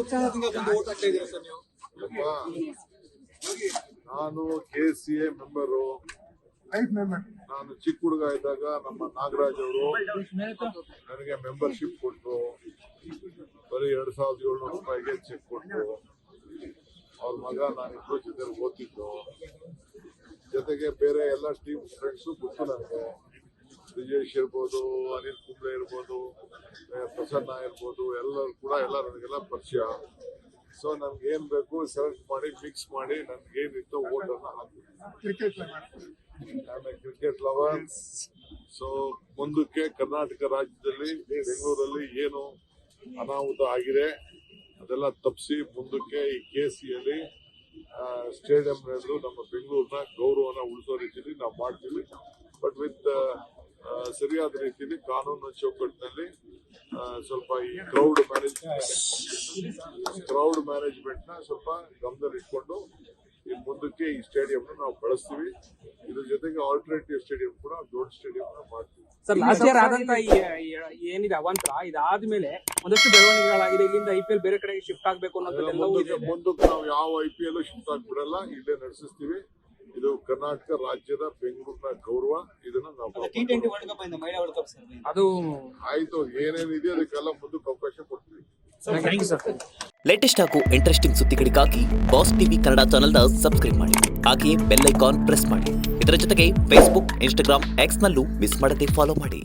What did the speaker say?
ಉತ್ಸಾಹದಿಂದ ಬಂದು ಓಟ್ ಹಾಕ್ತಾ ಇದ್ದೀರಾ ಸರ್ ನೀವು? ನಾನು KCA ಮೆಂಬರು. ನಾನು ಚಿಕ್ಕ ಹುಡುಗ ಇದ್ದಾಗ ನಮ್ಮ ನಾಗರಾಜ್ ಅವರು ನನಗೆ ಮೆಂಬರ್ಶಿಪ್ ಕೊಟ್ಟರು. ಬರೀ 2,700 ರೂಪಾಯಿಗೆ ಚೆಕ್ ಕೊಟ್ಟರು. ಅವ್ರ ಮಗ ನಾನಿಬ್ಬರು ಜೊತೆ ಓದ್ತಿದ್ದು. ಜೊತೆಗೆ ಬೇರೆ ಎಲ್ಲ ಟೀಮ್ ಫ್ರೆಂಡ್ಸು ಗೊತ್ತು ನನಗೆ. ಬ್ರಿಜೇಶ್ ಇರ್ಬೋದು, ಅನಿಲ್ ಕುಂಬ್ಳೆ ಇರ್ಬೋದು, ಪ್ರಸನ್ನ ಇರ್ಬೋದು, ಎಲ್ಲರೂ ಕೂಡ ನನಗೆಲ್ಲ ಪರಿಚಯ. ಸೊ ನನ್ಗೆ ಏನ್ ಬೇಕು ಸೆಲೆಕ್ಟ್ ಮಾಡಿ ಮಿಕ್ಸ್ ಮಾಡಿ ನನ್ಗೆ ಏನಿತ್ತು ಓಟ್ ಅನ್ನ ಹಾಕ್ಬೇಕು. Cricket lover. ಸೊ ಮುಂದಕ್ಕೆ ಕರ್ನಾಟಕ ರಾಜ್ಯದಲ್ಲಿ ಬೆಂಗಳೂರಲ್ಲಿ ಏನು ಅನಾಹುತ ಆಗಿದೆ ಅದೆಲ್ಲ ತಪ್ಪಿಸಿ ಮುಂದಕ್ಕೆ ಈ KCಯಲ್ಲಿ ಸ್ಟೇಡಿಯಂ ನಡೆದು ನಮ್ಮ ಬೆಂಗಳೂರಿನ ಗೌರವನ ಉಳಿಸೋ ರೀತಿಯಲ್ಲಿ ನಾವು ಮಾಡ್ತೀವಿ. ಬಟ್ ವಿತ್ ಸರಿಯಾದ ರೀತಿಯಲ್ಲಿ ಕಾನೂನು ಚೌಕಟ್ಟಿನಲ್ಲಿ ಸ್ವಲ್ಪ ಈ ಕ್ರೌಡ್ ಮ್ಯಾನೇಜ್ಮೆಂಟ್ ನ ಸ್ವಲ್ಪ ಗಮನದಲ್ಲಿ ಇಟ್ಕೊಂಡು ಈ ಮುಂದಕ್ಕೆ ಈ ಸ್ಟೇಡಿಯಂ ನಾವು ಬಳಸ್ತೀವಿ. ಇದ್ರ ಜೊತೆಗೆ ಆಲ್ಟರ್ನೇಟಿವ್ ಸ್ಟೇಡಿಯಂ ಕೂಡ ದೊಡ್ಡ ಸ್ಟೇಡಿಯಂ ಮಾಡ್ತೀವಿ. ಸರ್ ಲಾಸ್ಟ್ ಇಯರ್ ಆದಂತ ಏನಿದೆ ಅವಾಂತರ ಇದಾದ್ಮೇಲೆ ಒಂದಷ್ಟು ಬೆಳವಣಿಗೆಗಳಾಗಿದೆ. ಇಲ್ಲಿಂದ IPL ಬೇರೆ ಕಡೆಗೆ ಶಿಫ್ಟ್ ಆಗ್ಬೇಕು ಅನ್ನೋದೆಲ್ಲವೂ ಇದೆ. ಮುಂದಕ್ಕೆ ನಾವು ಯಾವ IPL ಶಿಫ್ಟ್ ಆಗ್ಬಿಡಲ್ಲ, ಇಲ್ಲೇ ನಡೆಸಿಸ್ತೀವಿ. ಇದು ಕರ್ನಾಟಕ ರಾಜ್ಯದ ಬೆಂಗಳೂರಿನ ಗೌರವ. ಇದನ್ನ ನಾವು T20 ವರ್ಲ್ಡ್ ಕಪ್ ಇಂದ ಮಹಿಳಾ ವರ್ಲ್ಡ್ ಕಪ್ ಸರ್ ಅದು ಆಯ್ತು. ಏನೇನಿದೆ ಅದಕ್ಕೆಲ್ಲ ಮುಂದಕ್ಕೆ ಅವಕಾಶ ಕೊಡ್ತೀವಿ. ಲೇಟೆಸ್ಟ್ ಹಾಗೂ ಇಂಟ್ರೆಸ್ಟಿಂಗ್ ಸುದ್ದಿಗಳಿಗಾಗಿ ಬಾಸ್ ಟಿವಿ ಕನ್ನಡ ಚಾನೆಲ್ನ ಸಬ್ಸ್ಕ್ರೈಬ್ ಮಾಡಿ. ಹಾಗೆಯೇ ಬೆಲ್ ಐಕಾನ್ ಪ್ರೆಸ್ ಮಾಡಿ. ಇದರ ಜೊತೆಗೆ ಫೇಸ್ಬುಕ್, ಇನ್ಸ್ಟಾಗ್ರಾಮ್, X ನಲ್ಲೂ ಮಿಸ್ ಮಾಡದೆ ಫಾಲೋ ಮಾಡಿ.